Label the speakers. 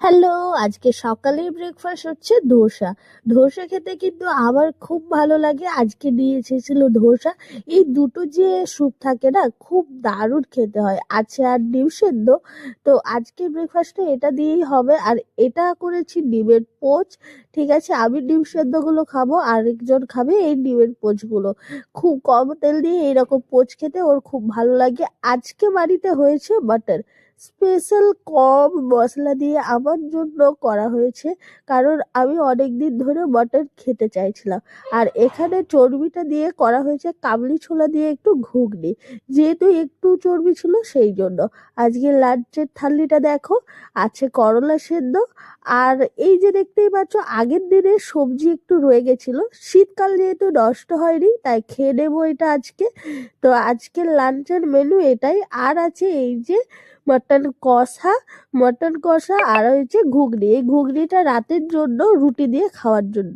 Speaker 1: Hello, আজকে সকালের breakfast হচ্ছে ধোসা। ধোসা খেতে কিন্তু আমার খুব ভালো লাগে। আজকে নিয়ে এসেছিল ধোসা। এই দুটো যে স্যুপ থাকে না, খুব দারুণ খেতে হয়। আছে আর ডিম সেদ্ধ। তো আজকে ব্রেকফাস্টে এটা দিয়েই হবে। আর এটা করেছি ডিমের পোচ। ঠিক আছে, আমি ডিম সেদ্ধগুলো খাবো, আরেকজন খাবে এই ডিমের পোচগুলো। খুব কম তেল দিয়ে এইরকম পোচ খেতে ওর খুব ভালো লাগে। আজকে বাড়িতে হয়েছে মাটন। স্পেশাল কম মশলা দিয়ে আমার জন্য করা হয়েছে, কারণ আমি অনেকদিন ধরে মটন খেতে চাইছিলাম। আর এখানে চর্বিটা দিয়ে করা হয়েছে কাবলি ছোলা দিয়ে একটু ঘুগনি, যেহেতু একটু চর্বি ছিল সেই জন্য। আজকে লাঞ্চের থালিটা দেখো, আছে করলা সেদ্ধ। আর এই যে দেখতেই পাচ্ছ, আগের দিনের সবজি একটু রয়ে গেছিল, শীতকাল যেহেতু নষ্ট হয়নি তাই খেয়ে নেবো এটা আজকে। তো আজকের লাঞ্চের মেনু এটাই। আর আছে এই যে মটন কষা, আর হচ্ছে ঘুগনি। এই ঘুগনিটা রাতের জন্য রুটি দিয়ে খাওয়ার জন্য।